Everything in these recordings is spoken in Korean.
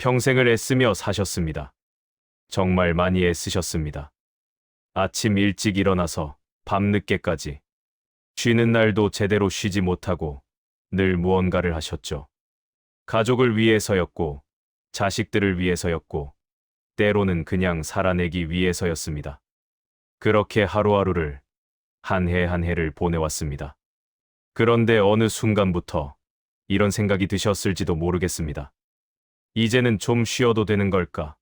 평생을 애쓰며 사셨습니다. 정말 많이 애쓰셨습니다. 아침 일찍 일어나서 밤늦게까지 쉬는 날도 제대로 쉬지 못하고 늘 무언가를 하셨죠. 가족을 위해서였고, 자식들을 위해서였고, 때로는 그냥 살아내기 위해서였습니다. 그렇게 하루하루를, 한 해 한 해를 보내왔습니다. 그런데 어느 순간부터 이런 생각이 드셨을지도 모르겠습니다. 이제는 좀 쉬어도 되는 걸까?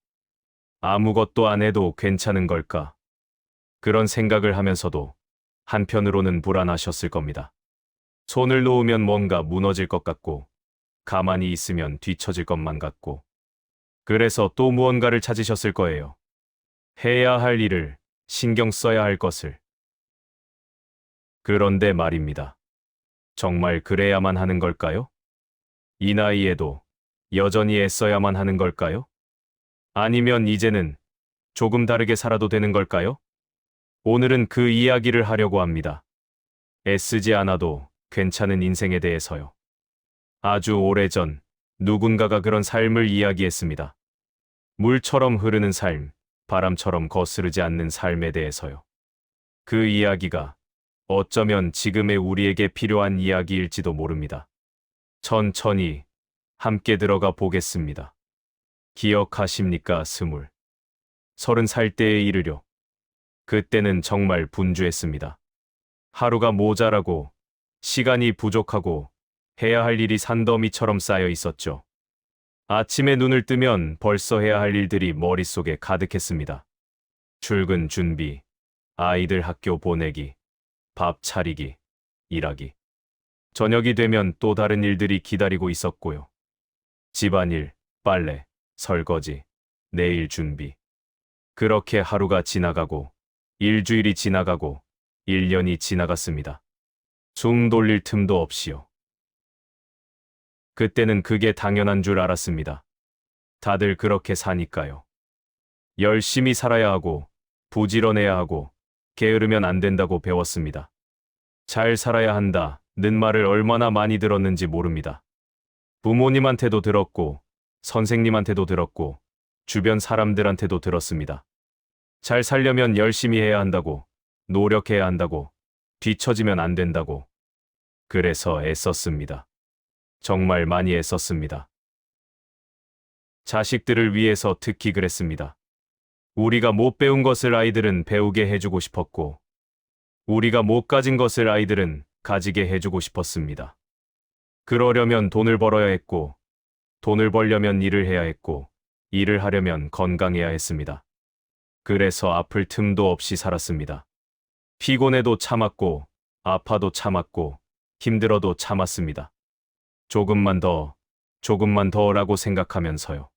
아무것도 안 해도 괜찮은 걸까? 그런 생각을 하면서도 한편으로는 불안하셨을 겁니다. 손을 놓으면 뭔가 무너질 것 같고, 가만히 있으면 뒤처질 것만 같고, 그래서 또 무언가를 찾으셨을 거예요. 해야 할 일을, 신경 써야 할 것을. 그런데 말입니다. 정말 그래야만 하는 걸까요? 이 나이에도 여전히 애써야만 하는 걸까요? 아니면 이제는 조금 다르게 살아도 되는 걸까요? 오늘은 그 이야기를 하려고 합니다. 애쓰지 않아도 괜찮은 인생에 대해서요. 아주 오래전 누군가가 그런 삶을 이야기했습니다. 물처럼 흐르는 삶, 바람처럼 거스르지 않는 삶에 대해서요. 그 이야기가 어쩌면 지금의 우리에게 필요한 이야기일지도 모릅니다. 천천히 함께 들어가 보겠습니다. 기억하십니까? 30살 때에 이르려. 그때는 정말 분주했습니다. 하루가 모자라고, 시간이 부족하고, 해야 할 일이 산더미처럼 쌓여 있었죠. 아침에 눈을 뜨면 벌써 해야 할 일들이 머릿속에 가득했습니다. 출근 준비, 아이들 학교 보내기, 밥 차리기, 일하기. 저녁이 되면 또 다른 일들이 기다리고 있었고요. 집안일, 빨래, 설거지, 내일 준비. 그렇게 하루가 지나가고, 일주일이 지나가고, 1년이 지나갔습니다. 숨 돌릴 틈도 없이요. 그때는 그게 당연한 줄 알았습니다. 다들 그렇게 사니까요. 열심히 살아야 하고, 부지런해야 하고, 게으르면 안 된다고 배웠습니다. 잘 살아야 한다는 말을 얼마나 많이 들었는지 모릅니다. 부모님한테도 들었고, 선생님한테도 들었고, 주변 사람들한테도 들었습니다. 잘 살려면 열심히 해야 한다고, 노력해야 한다고, 뒤처지면 안 된다고. 그래서 애썼습니다. 정말 많이 애썼습니다. 자식들을 위해서 특히 그랬습니다. 우리가 못 배운 것을 아이들은 배우게 해주고 싶었고, 우리가 못 가진 것을 아이들은 가지게 해주고 싶었습니다. 그러려면 돈을 벌어야 했고, 돈을 벌려면 일을 해야 했고, 일을 하려면 건강해야 했습니다. 그래서 아플 틈도 없이 살았습니다. 피곤해도 참았고, 아파도 참았고, 힘들어도 참았습니다. 조금만 더라고 생각하면서요.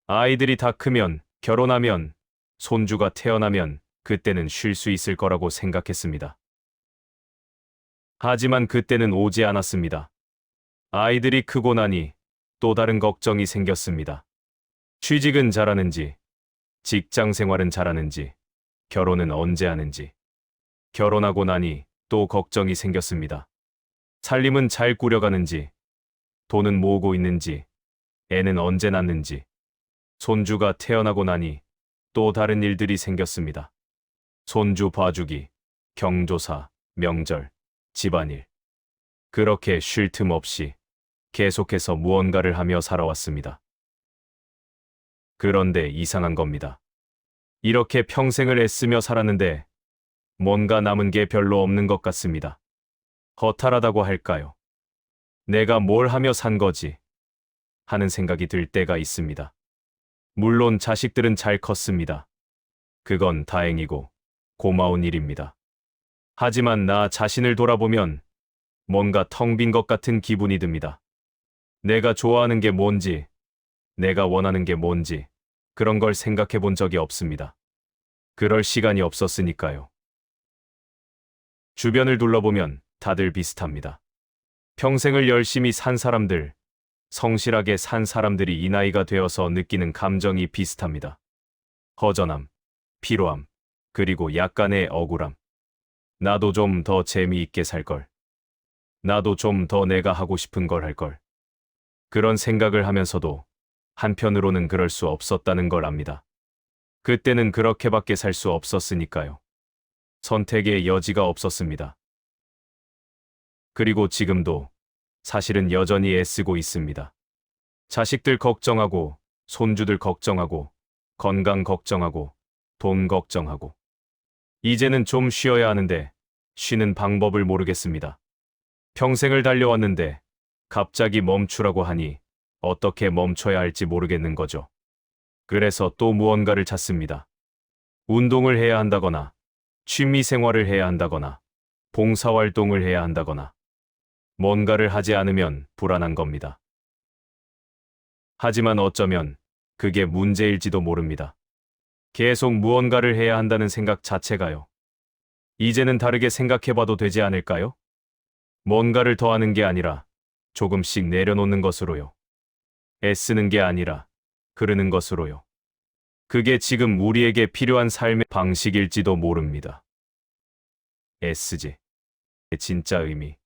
아이들이 다 크면, 결혼하면, 손주가 태어나면 그때는 쉴 수 있을 거라고 생각했습니다. 하지만 그때는 오지 않았습니다. 아이들이 크고 나니 또 다른 걱정이 생겼습니다. 취직은 잘하는지, 직장 생활은 잘하는지, 결혼은 언제 하는지. 결혼하고 나니 또 걱정이 생겼습니다. 살림은 잘 꾸려가는지, 돈은 모으고 있는지, 애는 언제 낳는지. 손주가 태어나고 나니 또 다른 일들이 생겼습니다. 손주 봐주기, 경조사, 명절, 집안일. 그렇게 쉴 틈 없이 계속해서 무언가를 하며 살아왔습니다. 그런데 이상한 겁니다. 이렇게 평생을 애쓰며 살았는데 뭔가 남은 게 별로 없는 것 같습니다. 허탈하다고 할까요? 내가 뭘 하며 산 거지? 하는 생각이 들 때가 있습니다. 물론 자식들은 잘 컸습니다. 그건 다행이고 고마운 일입니다. 하지만 나 자신을 돌아보면 뭔가 텅 빈 것 같은 기분이 듭니다. 내가 좋아하는 게 뭔지, 내가 원하는 게 뭔지, 그런 걸 생각해 본 적이 없습니다. 그럴 시간이 없었으니까요. 주변을 둘러보면 다들 비슷합니다. 평생을 열심히 산 사람들, 성실하게 산 사람들이 이 나이가 되어서 느끼는 감정이 비슷합니다. 허전함, 피로함, 그리고 약간의 억울함. 나도 좀 더 재미있게 살걸. 나도 좀 더 내가 하고 싶은 걸 할걸. 그런 생각을 하면서도 한편으로는 그럴 수 없었다는 걸 압니다. 그때는 그렇게밖에 살 수 없었으니까요. 선택의 여지가 없었습니다. 그리고 지금도 사실은 여전히 애쓰고 있습니다. 자식들 걱정하고, 손주들 걱정하고, 건강 걱정하고, 돈 걱정하고. 이제는 좀 쉬어야 하는데 쉬는 방법을 모르겠습니다. 평생을 달려왔는데 갑자기 멈추라고 하니 어떻게 멈춰야 할지 모르겠는 거죠. 그래서 또 무언가를 찾습니다. 운동을 해야 한다거나, 취미 생활을 해야 한다거나, 봉사활동을 해야 한다거나, 뭔가를 하지 않으면 불안한 겁니다. 하지만 어쩌면 그게 문제일지도 모릅니다. 계속 무언가를 해야 한다는 생각 자체가요. 이제는 다르게 생각해봐도 되지 않을까요? 뭔가를 더 하는 게 아니라 조금씩 내려놓는 것으로요. 애쓰는 게 아니라 그르는 것으로요. 그게 지금 우리에게 필요한 삶의 방식일지도 모릅니다. 애쓰지. 진짜 의미.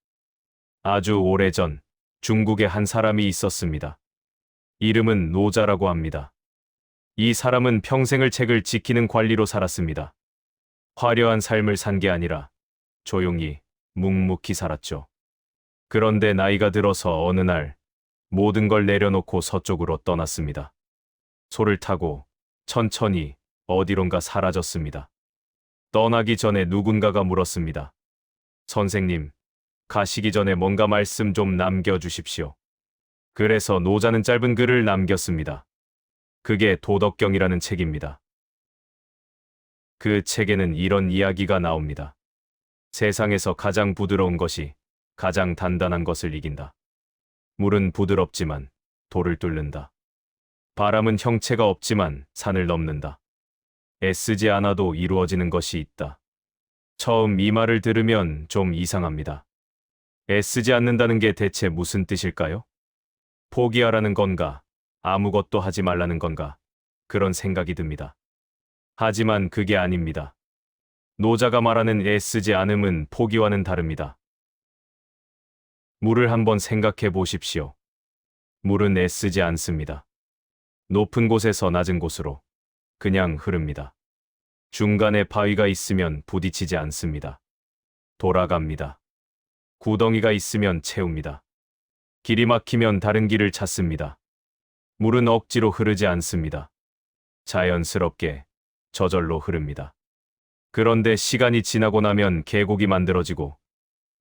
아주 오래전 중국에 한 사람이 있었습니다. 이름은 노자라고 합니다. 이 사람은 평생을 책을 지키는 관리로 살았습니다. 화려한 삶을 산 게 아니라 조용히 묵묵히 살았죠. 그런데 나이가 들어서 어느 날 모든 걸 내려놓고 서쪽으로 떠났습니다. 소를 타고 천천히 어디론가 사라졌습니다. 떠나기 전에 누군가가 물었습니다. 선생님, 가시기 전에 뭔가 말씀 좀 남겨주십시오. 그래서 노자는 짧은 글을 남겼습니다. 그게 도덕경이라는 책입니다. 그 책에는 이런 이야기가 나옵니다. 세상에서 가장 부드러운 것이 가장 단단한 것을 이긴다. 물은 부드럽지만 돌을 뚫는다. 바람은 형체가 없지만 산을 넘는다. 애쓰지 않아도 이루어지는 것이 있다. 처음 이 말을 들으면 좀 이상합니다. 애쓰지 않는다는 게 대체 무슨 뜻일까요? 포기하라는 건가? 아무것도 하지 말라는 건가? 그런 생각이 듭니다. 하지만 그게 아닙니다. 노자가 말하는 애쓰지 않음은 포기와는 다릅니다. 물을 한번 생각해 보십시오. 물은 애쓰지 않습니다. 높은 곳에서 낮은 곳으로 그냥 흐릅니다. 중간에 바위가 있으면 부딪히지 않습니다. 돌아갑니다. 구덩이가 있으면 채웁니다. 길이 막히면 다른 길을 찾습니다. 물은 억지로 흐르지 않습니다. 자연스럽게 저절로 흐릅니다. 그런데 시간이 지나고 나면 계곡이 만들어지고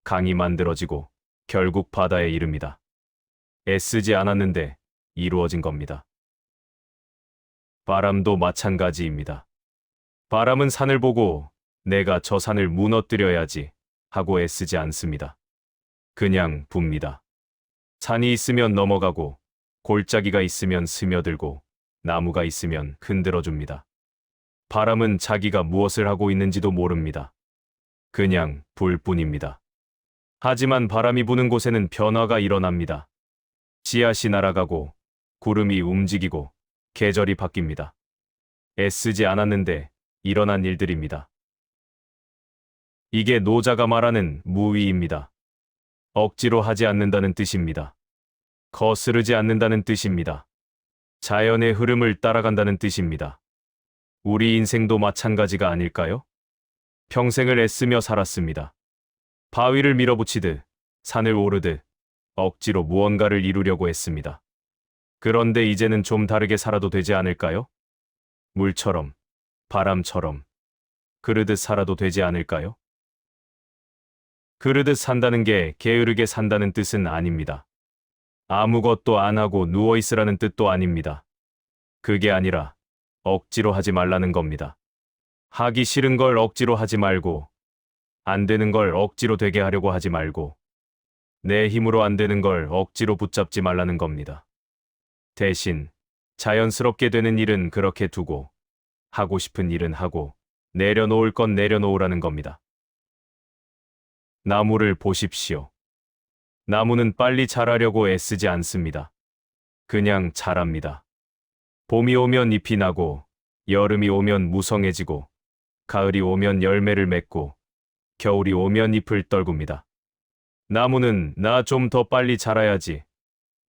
강이 만들어지고 결국 바다에 이릅니다. 애쓰지 않았는데 이루어진 겁니다. 바람도 마찬가지입니다. 바람은 산을 보고 내가 저 산을 무너뜨려야지 하고 애쓰지 않습니다. 그냥 붑니다. 산이 있으면 넘어가고 골짜기가 있으면 스며들고 나무가 있으면 흔들어줍니다. 바람은 자기가 무엇을 하고 있는지도 모릅니다. 그냥 불 뿐입니다. 하지만 바람이 부는 곳에는 변화가 일어납니다. 씨앗이 날아가고 구름이 움직이고 계절이 바뀝니다. 애쓰지 않았는데 일어난 일들입니다. 이게 노자가 말하는 무위입니다. 억지로 하지 않는다는 뜻입니다. 거스르지 않는다는 뜻입니다. 자연의 흐름을 따라간다는 뜻입니다. 우리 인생도 마찬가지가 아닐까요? 평생을 애쓰며 살았습니다. 바위를 밀어붙이듯 산을 오르듯 억지로 무언가를 이루려고 했습니다. 그런데 이제는 좀 다르게 살아도 되지 않을까요? 물처럼, 바람처럼, 그르듯 살아도 되지 않을까요? 그르듯 산다는 게 게으르게 산다는 뜻은 아닙니다. 아무것도 안 하고 누워있으라는 뜻도 아닙니다. 그게 아니라 억지로 하지 말라는 겁니다. 하기 싫은 걸 억지로 하지 말고, 안 되는 걸 억지로 되게 하려고 하지 말고, 내 힘으로 안 되는 걸 억지로 붙잡지 말라는 겁니다. 대신 자연스럽게 되는 일은 그렇게 두고, 하고 싶은 일은 하고, 내려놓을 건 내려놓으라는 겁니다. 나무를 보십시오. 나무는 빨리 자라려고 애쓰지 않습니다. 그냥 자랍니다. 봄이 오면 잎이 나고, 여름이 오면 무성해지고, 가을이 오면 열매를 맺고, 겨울이 오면 잎을 떨굽니다. 나무는 나 좀 더 빨리 자라야지,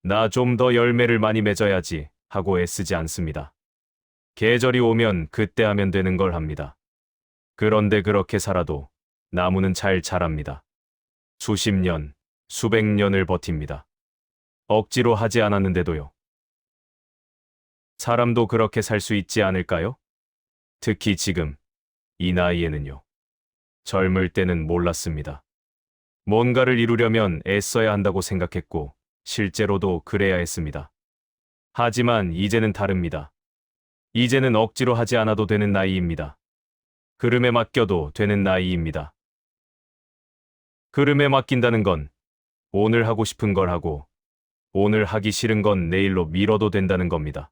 나 좀 더 열매를 많이 맺어야지 하고 애쓰지 않습니다. 계절이 오면 그때 하면 되는 걸 합니다. 그런데 그렇게 살아도 나무는 잘 자랍니다. 수십 년, 수백 년을 버팁니다. 억지로 하지 않았는데도요. 사람도 그렇게 살 수 있지 않을까요? 특히 지금, 이 나이에는요. 젊을 때는 몰랐습니다. 뭔가를 이루려면 애써야 한다고 생각했고, 실제로도 그래야 했습니다. 하지만 이제는 다릅니다. 이제는 억지로 하지 않아도 되는 나이입니다. 흐름에 맡겨도 되는 나이입니다. 흐름에 맡긴다는 건 오늘 하고 싶은 걸 하고 오늘 하기 싫은 건 내일로 미뤄도 된다는 겁니다.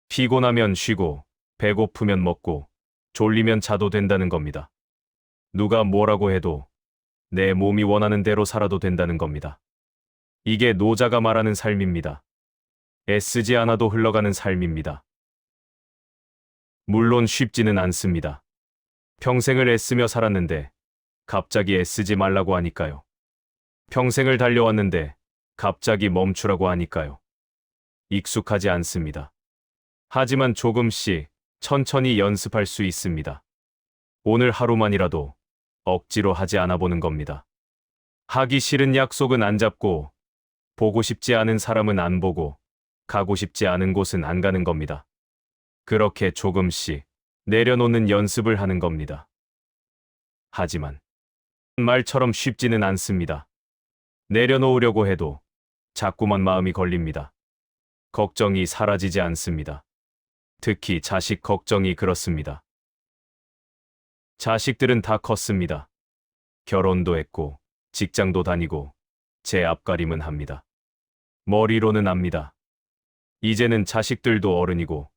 피곤하면 쉬고 배고프면 먹고 졸리면 자도 된다는 겁니다. 누가 뭐라고 해도 내 몸이 원하는 대로 살아도 된다는 겁니다. 이게 노자가 말하는 삶입니다. 애쓰지 않아도 흘러가는 삶입니다. 물론 쉽지는 않습니다. 평생을 애쓰며 살았는데 갑자기 애쓰지 말라고 하니까요. 평생을 달려왔는데 갑자기 멈추라고 하니까요. 익숙하지 않습니다. 하지만 조금씩 천천히 연습할 수 있습니다. 오늘 하루만이라도 억지로 하지 않아 보는 겁니다. 하기 싫은 약속은 안 잡고 보고 싶지 않은 사람은 안 보고 가고 싶지 않은 곳은 안 가는 겁니다. 그렇게 조금씩 내려놓는 연습을 하는 겁니다. 하지만 말처럼 쉽지는 않습니다. 내려놓으려고 해도 자꾸만 마음이 걸립니다. 걱정이 사라지지 않습니다. 특히 자식 걱정이 그렇습니다. 자식들은 다 컸습니다. 결혼도 했고 직장도 다니고 제 앞가림은 합니다. 머리로는 압니다. 이제는 자식들도 어른이고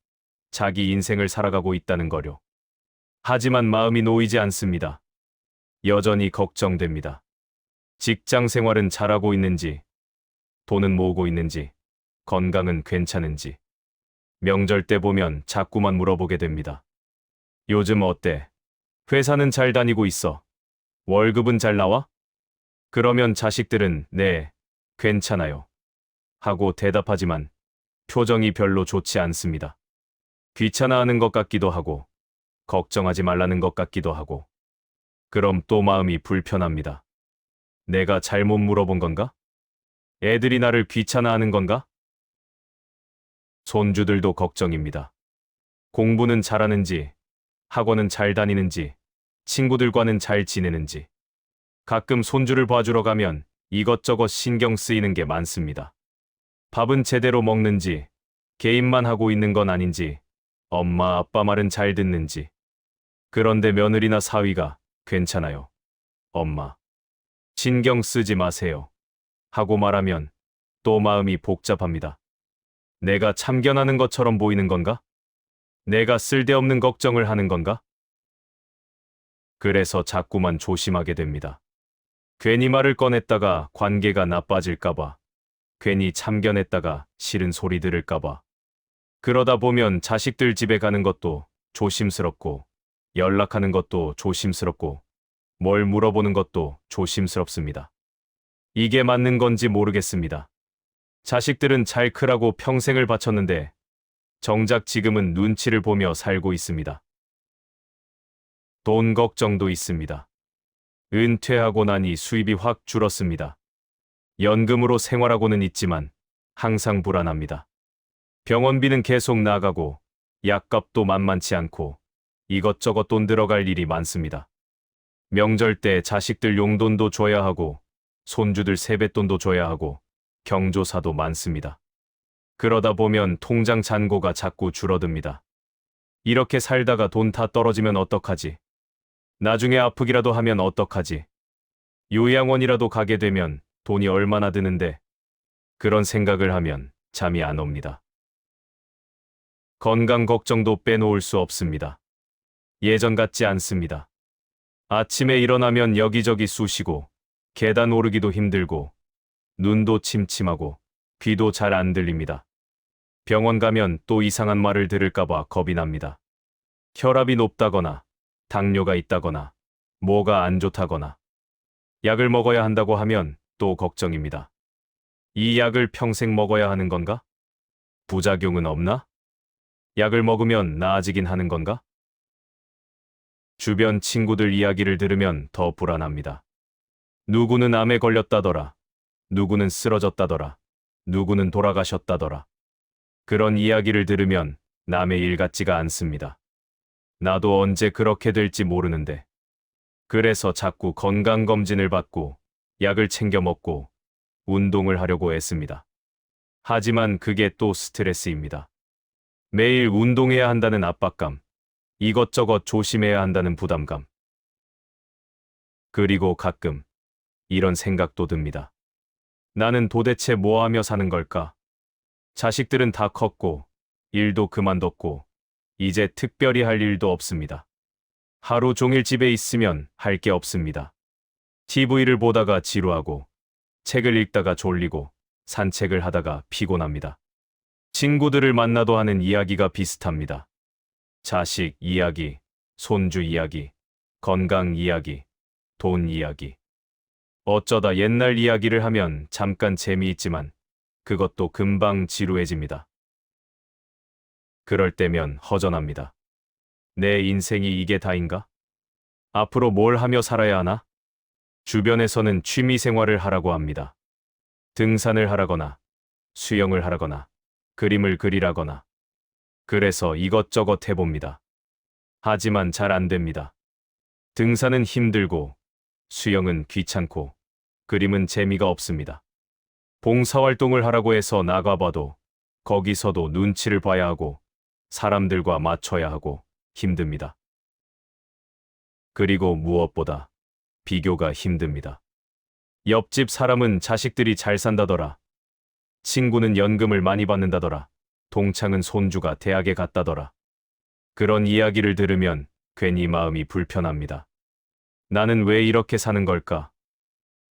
자기 인생을 살아가고 있다는 거요. 하지만 마음이 놓이지 않습니다. 여전히 걱정됩니다. 직장 생활은 잘하고 있는지, 돈은 모으고 있는지, 건강은 괜찮은지. 명절 때 보면 자꾸만 물어보게 됩니다. 요즘 어때? 회사는 잘 다니고 있어? 월급은 잘 나와? 그러면 자식들은 네, 괜찮아요. 하고 대답하지만 표정이 별로 좋지 않습니다. 귀찮아하는 것 같기도 하고, 걱정하지 말라는 것 같기도 하고, 그럼 또 마음이 불편합니다. 내가 잘못 물어본 건가? 애들이 나를 귀찮아하는 건가? 손주들도 걱정입니다. 공부는 잘하는지, 학원은 잘 다니는지, 친구들과는 잘 지내는지. 가끔 손주를 봐주러 가면 이것저것 신경 쓰이는 게 많습니다. 밥은 제대로 먹는지, 게임만 하고 있는 건 아닌지, 엄마 아빠 말은 잘 듣는지. 그런데 며느리나 사위가 괜찮아요. 엄마, 신경 쓰지 마세요. 하고 말하면 또 마음이 복잡합니다. 내가 참견하는 것처럼 보이는 건가? 내가 쓸데없는 걱정을 하는 건가? 그래서 자꾸만 조심하게 됩니다. 괜히 말을 꺼냈다가 관계가 나빠질까봐, 괜히 참견했다가 싫은 소리 들을까봐. 그러다 보면 자식들 집에 가는 것도 조심스럽고, 연락하는 것도 조심스럽고, 뭘 물어보는 것도 조심스럽습니다. 이게 맞는 건지 모르겠습니다. 자식들은 잘 크라고 평생을 바쳤는데, 정작 지금은 눈치를 보며 살고 있습니다. 돈 걱정도 있습니다. 은퇴하고 나니 수입이 확 줄었습니다. 연금으로 생활하고는 있지만 항상 불안합니다. 병원비는 계속 나가고 약값도 만만치 않고 이것저것 돈 들어갈 일이 많습니다. 명절 때 자식들 용돈도 줘야 하고 손주들 세뱃돈도 줘야 하고 경조사도 많습니다. 그러다 보면 통장 잔고가 자꾸 줄어듭니다. 이렇게 살다가 돈 다 떨어지면 어떡하지? 나중에 아프기라도 하면 어떡하지? 요양원이라도 가게 되면 돈이 얼마나 드는데? 그런 생각을 하면 잠이 안 옵니다. 건강 걱정도 빼놓을 수 없습니다. 예전 같지 않습니다. 아침에 일어나면 여기저기 쑤시고 계단 오르기도 힘들고 눈도 침침하고 귀도 잘 안 들립니다. 병원 가면 또 이상한 말을 들을까봐 겁이 납니다. 혈압이 높다거나 당뇨가 있다거나 뭐가 안 좋다거나 약을 먹어야 한다고 하면 또 걱정입니다. 이 약을 평생 먹어야 하는 건가? 부작용은 없나? 약을 먹으면 나아지긴 하는 건가? 주변 친구들 이야기를 들으면 더 불안합니다. 누구는 암에 걸렸다더라. 누구는 쓰러졌다더라. 누구는 돌아가셨다더라. 그런 이야기를 들으면 남의 일 같지가 않습니다. 나도 언제 그렇게 될지 모르는데. 그래서 자꾸 건강검진을 받고 약을 챙겨 먹고 운동을 하려고 애씁니다. 하지만 그게 또 스트레스입니다. 매일 운동해야 한다는 압박감, 이것저것 조심해야 한다는 부담감. 그리고 가끔 이런 생각도 듭니다. 나는 도대체 뭐 하며 사는 걸까? 자식들은 다 컸고, 일도 그만뒀고, 이제 특별히 할 일도 없습니다. 하루 종일 집에 있으면 할 게 없습니다. TV를 보다가 지루하고, 책을 읽다가 졸리고, 산책을 하다가 피곤합니다. 친구들을 만나도 하는 이야기가 비슷합니다. 자식 이야기, 손주 이야기, 건강 이야기, 돈 이야기. 어쩌다 옛날 이야기를 하면 잠깐 재미있지만 그것도 금방 지루해집니다. 그럴 때면 허전합니다. 내 인생이 이게 다인가? 앞으로 뭘 하며 살아야 하나? 주변에서는 취미 생활을 하라고 합니다. 등산을 하라거나, 수영을 하라거나, 그림을 그리라거나. 그래서 이것저것 해봅니다. 하지만 잘 안 됩니다. 등산은 힘들고, 수영은 귀찮고, 그림은 재미가 없습니다. 봉사활동을 하라고 해서 나가봐도 거기서도 눈치를 봐야 하고 사람들과 맞춰야 하고 힘듭니다. 그리고 무엇보다 비교가 힘듭니다. 옆집 사람은 자식들이 잘 산다더라. 친구는 연금을 많이 받는다더라. 동창은 손주가 대학에 갔다더라. 그런 이야기를 들으면 괜히 마음이 불편합니다. 나는 왜 이렇게 사는 걸까?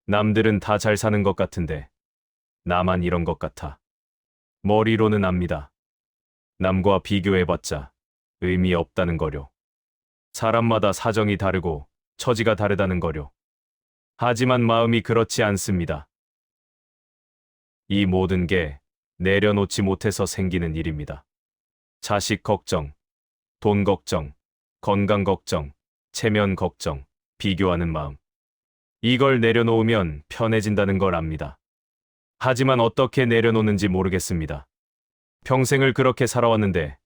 남들은 다 잘 사는 것 같은데 나만 이런 것 같아. 머리로는 압니다. 남과 비교해봤자 의미 없다는 거려. 사람마다 사정이 다르고 처지가 다르다는 거려. 하지만 마음이 그렇지 않습니다. 이 모든 게 내려놓지 못해서 생기는 일입니다. 자식 걱정, 돈 걱정, 건강 걱정, 체면 걱정, 비교하는 마음. 이걸 내려놓으면 편해진다는 걸 압니다. 하지만 어떻게 내려놓는지 모르겠습니다. 평생을 그렇게 살아왔는데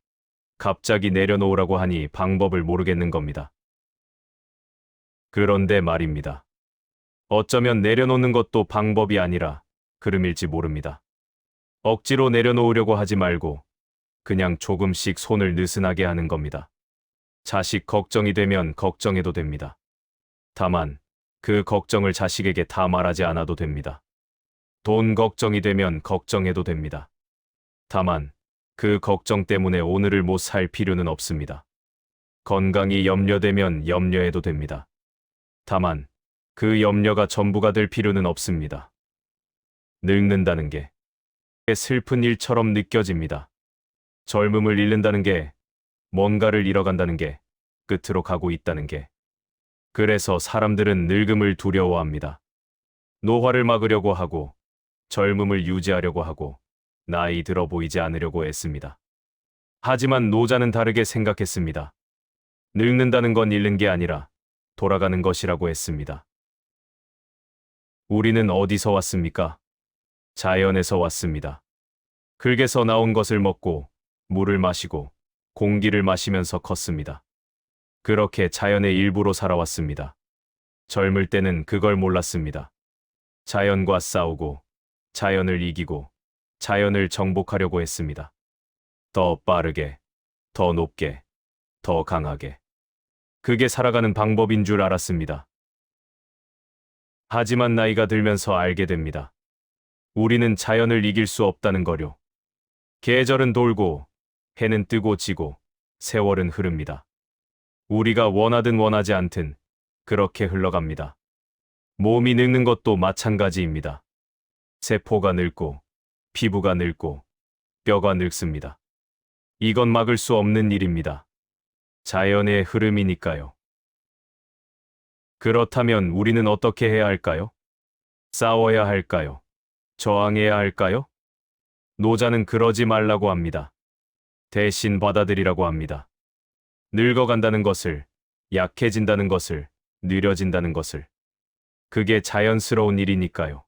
갑자기 내려놓으라고 하니 방법을 모르겠는 겁니다. 그런데 말입니다. 어쩌면 내려놓는 것도 방법이 아니라 그름일지 모릅니다. 억지로 내려놓으려고 하지 말고 그냥 조금씩 손을 느슨하게 하는 겁니다. 자식 걱정이 되면 걱정해도 됩니다. 다만 그 걱정을 자식에게 다 말하지 않아도 됩니다. 돈 걱정이 되면 걱정해도 됩니다. 다만 그 걱정 때문에 오늘을 못 살 필요는 없습니다. 건강이 염려되면 염려해도 됩니다. 다만 그 염려가 전부가 될 필요는 없습니다. 늙는다는 게 슬픈 일처럼 느껴집니다. 젊음을 잃는다는 게, 뭔가를 잃어간다는 게, 끝으로 가고 있다는 게. 그래서 사람들은 늙음을 두려워합니다. 노화를 막으려고 하고, 젊음을 유지하려고 하고, 나이 들어 보이지 않으려고 애씁니다. 하지만 노자는 다르게 생각했습니다. 늙는다는 건 잃는 게 아니라 돌아가는 것이라고 했습니다. 우리는 어디서 왔습니까? 자연에서 왔습니다. 흙에서 나온 것을 먹고 물을 마시고 공기를 마시면서 컸습니다. 그렇게 자연의 일부로 살아왔습니다. 젊을 때는 그걸 몰랐습니다. 자연과 싸우고 자연을 이기고 자연을 정복하려고 했습니다. 더 빠르게, 더 높게, 더 강하게. 그게 살아가는 방법인 줄 알았습니다. 하지만 나이가 들면서 알게 됩니다. 우리는 자연을 이길 수 없다는 거요. 계절은 돌고, 해는 뜨고 지고, 세월은 흐릅니다. 우리가 원하든 원하지 않든 그렇게 흘러갑니다. 몸이 늙는 것도 마찬가지입니다. 세포가 늙고, 피부가 늙고, 뼈가 늙습니다. 이건 막을 수 없는 일입니다. 자연의 흐름이니까요. 그렇다면 우리는 어떻게 해야 할까요? 싸워야 할까요? 저항해야 할까요? 노자는 그러지 말라고 합니다. 대신 받아들이라고 합니다. 늙어간다는 것을, 약해진다는 것을, 느려진다는 것을. 그게 자연스러운 일이니까요.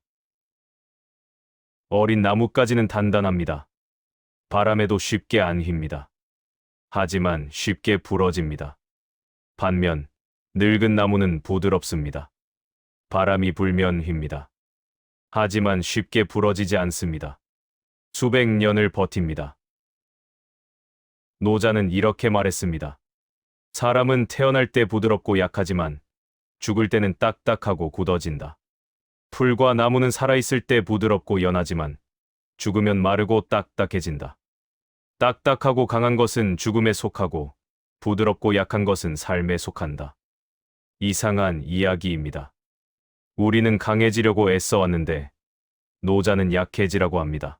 어린 나뭇가지는 단단합니다. 바람에도 쉽게 안 휩니다. 하지만 쉽게 부러집니다. 반면 늙은 나무는 부드럽습니다. 바람이 불면 휩니다. 하지만 쉽게 부러지지 않습니다. 수백 년을 버팁니다. 노자는 이렇게 말했습니다. 사람은 태어날 때 부드럽고 약하지만 죽을 때는 딱딱하고 굳어진다. 풀과 나무는 살아있을 때 부드럽고 연하지만 죽으면 마르고 딱딱해진다. 딱딱하고 강한 것은 죽음에 속하고 부드럽고 약한 것은 삶에 속한다. 이상한 이야기입니다. 우리는 강해지려고 애써왔는데 노자는 약해지라고 합니다.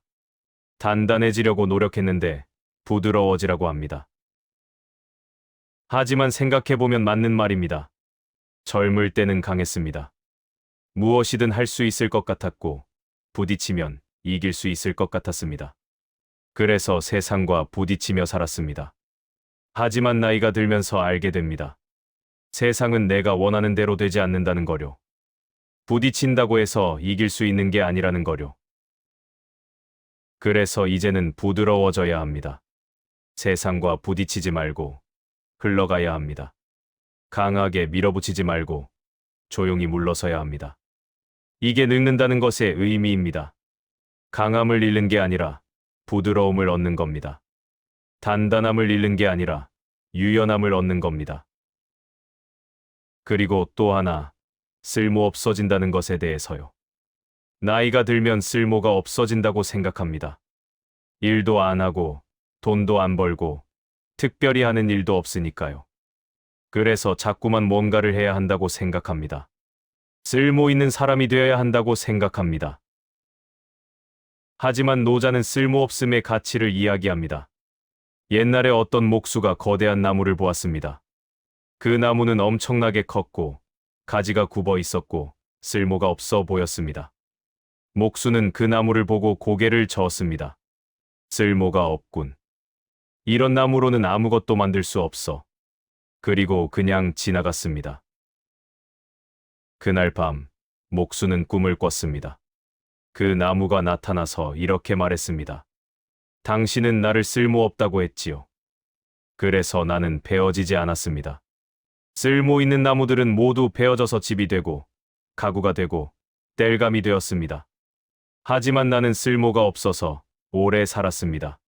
단단해지려고 노력했는데 부드러워지라고 합니다. 하지만 생각해보면 맞는 말입니다. 젊을 때는 강했습니다. 무엇이든 할 수 있을 것 같았고 부딪히면 이길 수 있을 것 같았습니다. 그래서 세상과 부딪히며 살았습니다. 하지만 나이가 들면서 알게 됩니다. 세상은 내가 원하는 대로 되지 않는다는 거요. 부딪힌다고 해서 이길 수 있는 게 아니라는 거요. 그래서 이제는 부드러워져야 합니다. 세상과 부딪히지 말고 흘러가야 합니다. 강하게 밀어붙이지 말고 조용히 물러서야 합니다. 이게 늙는다는 것의 의미입니다. 강함을 잃는 게 아니라 부드러움을 얻는 겁니다. 단단함을 잃는 게 아니라 유연함을 얻는 겁니다. 그리고 또 하나, 쓸모 없어진다는 것에 대해서요. 나이가 들면 쓸모가 없어진다고 생각합니다. 일도 안 하고 돈도 안 벌고 특별히 하는 일도 없으니까요. 그래서 자꾸만 뭔가를 해야 한다고 생각합니다. 쓸모 있는 사람이 되어야 한다고 생각합니다. 하지만 노자는 쓸모없음의 가치를 이야기합니다. 옛날에 어떤 목수가 거대한 나무를 보았습니다. 그 나무는 엄청나게 컸고 가지가 굽어 있었고 쓸모가 없어 보였습니다. 목수는 그 나무를 보고 고개를 저었습니다. 쓸모가 없군. 이런 나무로는 아무것도 만들 수 없어. 그리고 그냥 지나갔습니다. 그날 밤, 목수는 꿈을 꿨습니다. 그 나무가 나타나서 이렇게 말했습니다. 당신은 나를 쓸모없다고 했지요. 그래서 나는 베어지지 않았습니다. 쓸모 있는 나무들은 모두 베어져서 집이 되고 가구가 되고 땔감이 되었습니다. 하지만 나는 쓸모가 없어서 오래 살았습니다.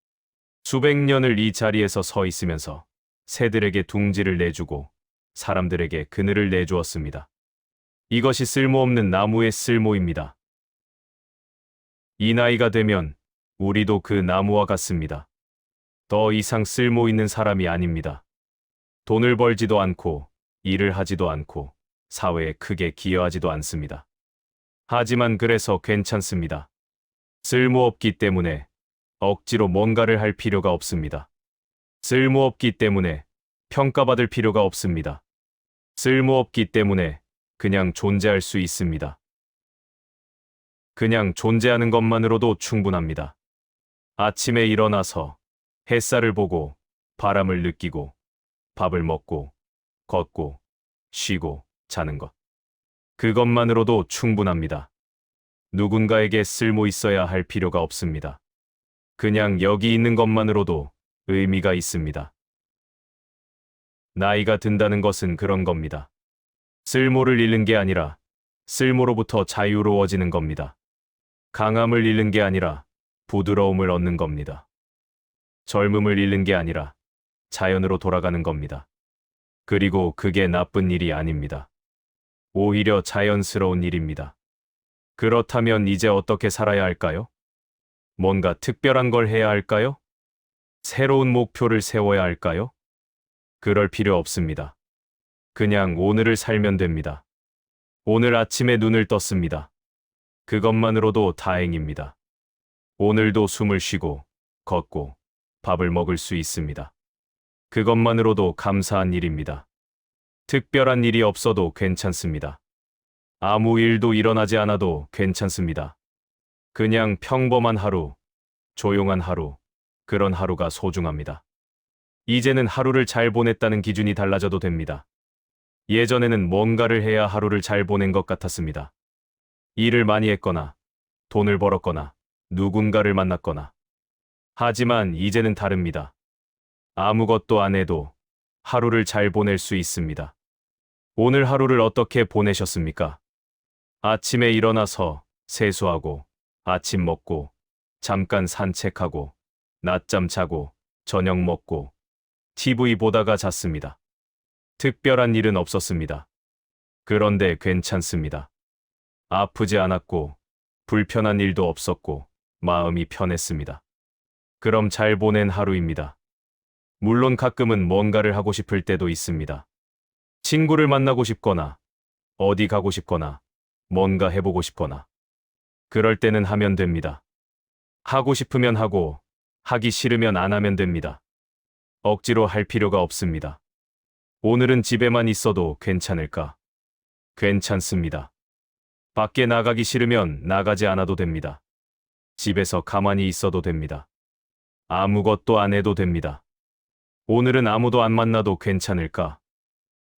수백 년을 이 자리에서 서 있으면서 새들에게 둥지를 내주고 사람들에게 그늘을 내주었습니다. 이것이 쓸모없는 나무의 쓸모입니다. 이 나이가 되면 우리도 그 나무와 같습니다. 더 이상 쓸모 있는 사람이 아닙니다. 돈을 벌지도 않고 일을 하지도 않고 사회에 크게 기여하지도 않습니다. 하지만 그래서 괜찮습니다. 쓸모없기 때문에 억지로 뭔가를 할 필요가 없습니다. 쓸모없기 때문에 평가받을 필요가 없습니다. 쓸모없기 때문에 그냥 존재할 수 있습니다. 그냥 존재하는 것만으로도 충분합니다. 아침에 일어나서 햇살을 보고 바람을 느끼고 밥을 먹고 걷고 쉬고 자는 것. 그것만으로도 충분합니다. 누군가에게 쓸모 있어야 할 필요가 없습니다. 그냥 여기 있는 것만으로도 의미가 있습니다. 나이가 든다는 것은 그런 겁니다. 쓸모를 잃는 게 아니라 쓸모로부터 자유로워지는 겁니다. 강함을 잃는 게 아니라 부드러움을 얻는 겁니다. 젊음을 잃는 게 아니라 자연으로 돌아가는 겁니다. 그리고 그게 나쁜 일이 아닙니다. 오히려 자연스러운 일입니다. 그렇다면 이제 어떻게 살아야 할까요? 뭔가 특별한 걸 해야 할까요? 새로운 목표를 세워야 할까요? 그럴 필요 없습니다. 그냥 오늘을 살면 됩니다. 오늘 아침에 눈을 떴습니다. 그것만으로도 다행입니다. 오늘도 숨을 쉬고 걷고 밥을 먹을 수 있습니다. 그것만으로도 감사한 일입니다. 특별한 일이 없어도 괜찮습니다. 아무 일도 일어나지 않아도 괜찮습니다. 그냥 평범한 하루, 조용한 하루, 그런 하루가 소중합니다. 이제는 하루를 잘 보냈다는 기준이 달라져도 됩니다. 예전에는 뭔가를 해야 하루를 잘 보낸 것 같았습니다. 일을 많이 했거나, 돈을 벌었거나, 누군가를 만났거나. 하지만 이제는 다릅니다. 아무것도 안 해도 하루를 잘 보낼 수 있습니다. 오늘 하루를 어떻게 보내셨습니까? 아침에 일어나서 세수하고, 아침 먹고, 잠깐 산책하고, 낮잠 자고, 저녁 먹고, TV 보다가 잤습니다. 특별한 일은 없었습니다. 그런데 괜찮습니다. 아프지 않았고, 불편한 일도 없었고, 마음이 편했습니다. 그럼 잘 보낸 하루입니다. 물론 가끔은 뭔가를 하고 싶을 때도 있습니다. 친구를 만나고 싶거나, 어디 가고 싶거나, 뭔가 해보고 싶거나. 그럴 때는 하면 됩니다. 하고 싶으면 하고, 하기 싫으면 안 하면 됩니다. 억지로 할 필요가 없습니다. 오늘은 집에만 있어도 괜찮을까? 괜찮습니다. 밖에 나가기 싫으면 나가지 않아도 됩니다. 집에서 가만히 있어도 됩니다. 아무것도 안 해도 됩니다. 오늘은 아무도 안 만나도 괜찮을까?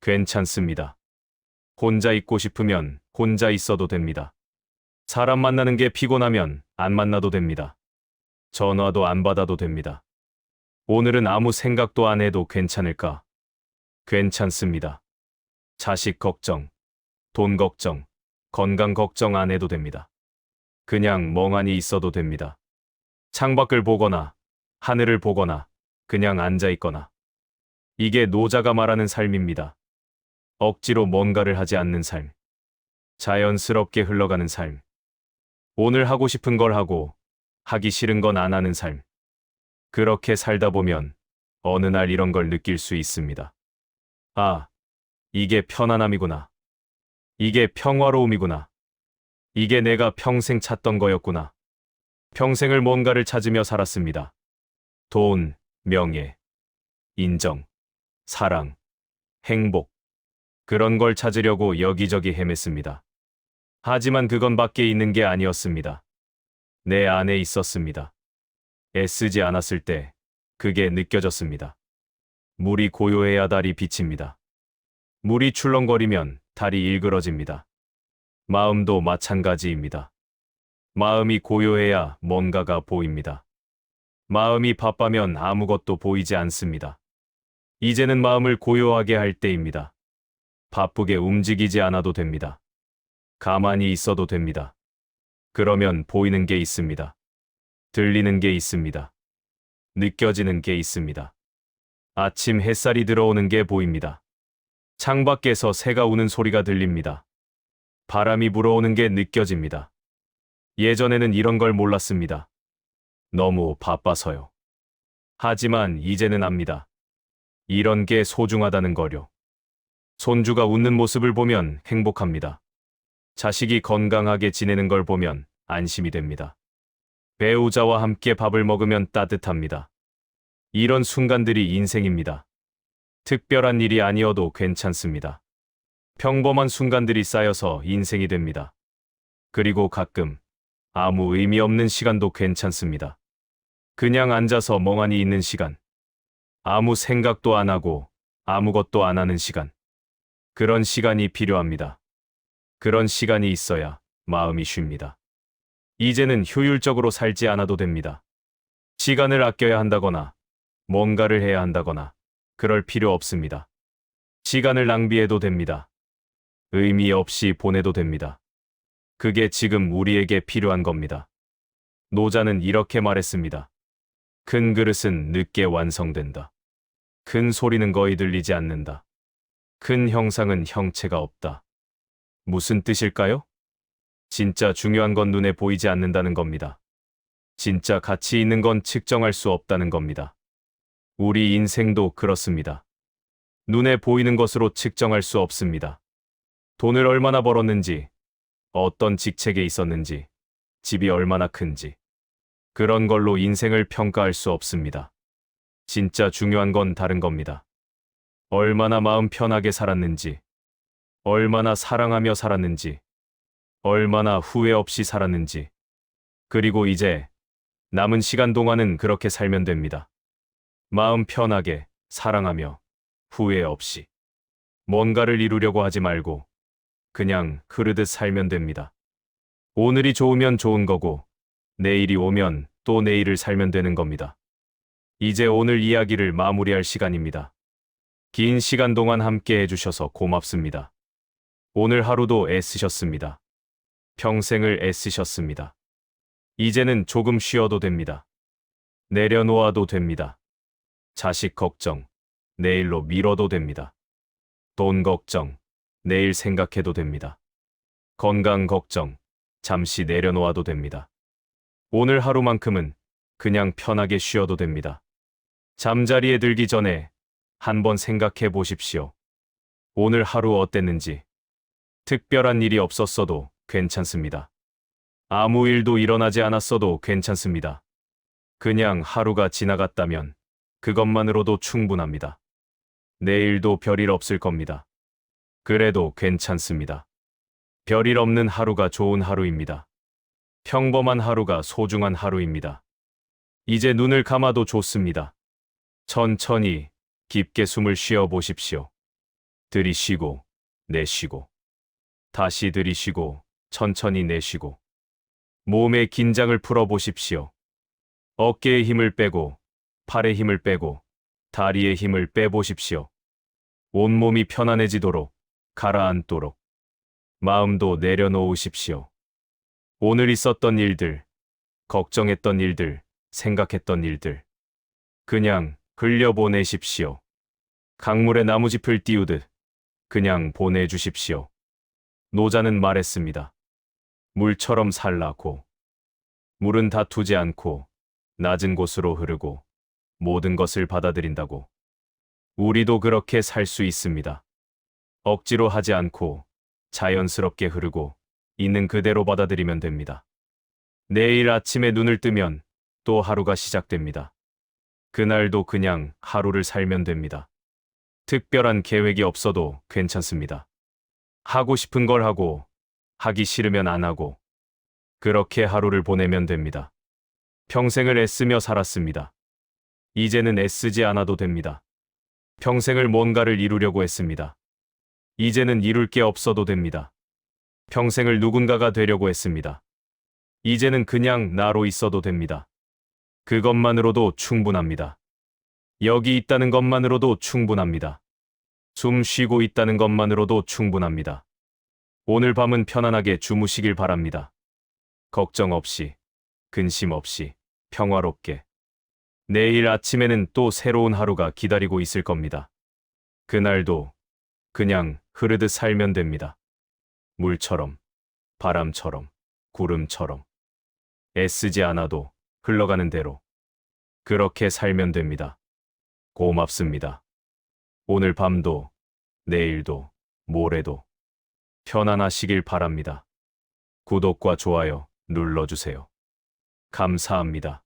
괜찮습니다. 혼자 있고 싶으면 혼자 있어도 됩니다. 사람 만나는 게 피곤하면 안 만나도 됩니다. 전화도 안 받아도 됩니다. 오늘은 아무 생각도 안 해도 괜찮을까? 괜찮습니다. 자식 걱정, 돈 걱정, 건강 걱정 안 해도 됩니다. 그냥 멍하니 있어도 됩니다. 창밖을 보거나, 하늘을 보거나, 그냥 앉아 있거나. 이게 노자가 말하는 삶입니다. 억지로 뭔가를 하지 않는 삶. 자연스럽게 흘러가는 삶. 오늘 하고 싶은 걸 하고, 하기 싫은 건 안 하는 삶. 그렇게 살다 보면 어느 날 이런 걸 느낄 수 있습니다. 아, 이게 편안함이구나. 이게 평화로움이구나. 이게 내가 평생 찾던 거였구나. 평생을 뭔가를 찾으며 살았습니다. 돈, 명예, 인정, 사랑, 행복. 그런 걸 찾으려고 여기저기 헤맸습니다. 하지만 그건 밖에 있는 게 아니었습니다. 내 안에 있었습니다. 애쓰지 않았을 때 그게 느껴졌습니다. 물이 고요해야 달이 비칩니다. 물이 출렁거리면 달이 일그러집니다. 마음도 마찬가지입니다. 마음이 고요해야 뭔가가 보입니다. 마음이 바빠면 아무것도 보이지 않습니다. 이제는 마음을 고요하게 할 때입니다. 바쁘게 움직이지 않아도 됩니다. 가만히 있어도 됩니다. 그러면 보이는 게 있습니다. 들리는 게 있습니다. 느껴지는 게 있습니다. 아침 햇살이 들어오는 게 보입니다. 창밖에서 새가 우는 소리가 들립니다. 바람이 불어오는 게 느껴집니다. 예전에는 이런 걸 몰랐습니다. 너무 바빠서요. 하지만 이제는 압니다. 이런 게 소중하다는 거요. 손주가 웃는 모습을 보면 행복합니다. 자식이 건강하게 지내는 걸 보면 안심이 됩니다. 배우자와 함께 밥을 먹으면 따뜻합니다. 이런 순간들이 인생입니다. 특별한 일이 아니어도 괜찮습니다. 평범한 순간들이 쌓여서 인생이 됩니다. 그리고 가끔 아무 의미 없는 시간도 괜찮습니다. 그냥 앉아서 멍하니 있는 시간. 아무 생각도 안 하고 아무것도 안 하는 시간. 그런 시간이 필요합니다. 그런 시간이 있어야 마음이 쉽니다. 이제는 효율적으로 살지 않아도 됩니다. 시간을 아껴야 한다거나 뭔가를 해야 한다거나 그럴 필요 없습니다. 시간을 낭비해도 됩니다. 의미 없이 보내도 됩니다. 그게 지금 우리에게 필요한 겁니다. 노자는 이렇게 말했습니다. 큰 그릇은 늦게 완성된다. 큰 소리는 거의 들리지 않는다. 큰 형상은 형체가 없다. 무슨 뜻일까요? 진짜 중요한 건 눈에 보이지 않는다는 겁니다. 진짜 가치 있는 건 측정할 수 없다는 겁니다. 우리 인생도 그렇습니다. 눈에 보이는 것으로 측정할 수 없습니다. 돈을 얼마나 벌었는지, 어떤 직책에 있었는지, 집이 얼마나 큰지, 그런 걸로 인생을 평가할 수 없습니다. 진짜 중요한 건 다른 겁니다. 얼마나 마음 편하게 살았는지, 얼마나 사랑하며 살았는지, 얼마나 후회 없이 살았는지, 그리고 이제 남은 시간 동안은 그렇게 살면 됩니다. 마음 편하게, 사랑하며, 후회 없이. 뭔가를 이루려고 하지 말고, 그냥 흐르듯 살면 됩니다. 오늘이 좋으면 좋은 거고, 내일이 오면 또 내일을 살면 되는 겁니다. 이제 오늘 이야기를 마무리할 시간입니다. 긴 시간 동안 함께 해주셔서 고맙습니다. 오늘 하루도 애쓰셨습니다. 평생을 애쓰셨습니다. 이제는 조금 쉬어도 됩니다. 내려놓아도 됩니다. 자식 걱정, 내일로 미뤄도 됩니다. 돈 걱정, 내일 생각해도 됩니다. 건강 걱정, 잠시 내려놓아도 됩니다. 오늘 하루만큼은 그냥 편하게 쉬어도 됩니다. 잠자리에 들기 전에 한번 생각해 보십시오. 오늘 하루 어땠는지. 특별한 일이 없었어도 괜찮습니다. 아무 일도 일어나지 않았어도 괜찮습니다. 그냥 하루가 지나갔다면 그것만으로도 충분합니다. 내일도 별일 없을 겁니다. 그래도 괜찮습니다. 별일 없는 하루가 좋은 하루입니다. 평범한 하루가 소중한 하루입니다. 이제 눈을 감아도 좋습니다. 천천히 깊게 숨을 쉬어 보십시오. 들이쉬고 내쉬고 다시 들이쉬고 천천히 내쉬고 몸의 긴장을 풀어 보십시오. 어깨의 힘을 빼고 팔의 힘을 빼고 다리의 힘을 빼보십시오. 온몸이 편안해지도록 가라앉도록 마음도 내려놓으십시오. 오늘 있었던 일들, 걱정했던 일들, 생각했던 일들 그냥 흘려보내십시오. 강물에 나무짚을 띄우듯 그냥 보내주십시오. 노자는 말했습니다. 물처럼 살라고. 물은 다투지 않고 낮은 곳으로 흐르고 모든 것을 받아들인다고. 우리도 그렇게 살 수 있습니다. 억지로 하지 않고 자연스럽게 흐르고 있는 그대로 받아들이면 됩니다. 내일 아침에 눈을 뜨면 또 하루가 시작됩니다. 그날도 그냥 하루를 살면 됩니다. 특별한 계획이 없어도 괜찮습니다. 하고 싶은 걸 하고, 하기 싫으면 안 하고, 그렇게 하루를 보내면 됩니다. 평생을 애쓰며 살았습니다. 이제는 애쓰지 않아도 됩니다. 평생을 뭔가를 이루려고 했습니다. 이제는 이룰 게 없어도 됩니다. 평생을 누군가가 되려고 했습니다. 이제는 그냥 나로 있어도 됩니다. 그것만으로도 충분합니다. 여기 있다는 것만으로도 충분합니다. 숨 쉬고 있다는 것만으로도 충분합니다. 오늘 밤은 편안하게 주무시길 바랍니다. 걱정 없이, 근심 없이, 평화롭게. 내일 아침에는 또 새로운 하루가 기다리고 있을 겁니다. 그날도 그냥 흐르듯 살면 됩니다. 물처럼, 바람처럼, 구름처럼. 애쓰지 않아도 흘러가는 대로. 그렇게 살면 됩니다. 고맙습니다. 오늘 밤도, 내일도, 모레도 편안하시길 바랍니다. 구독과 좋아요 눌러주세요. 감사합니다.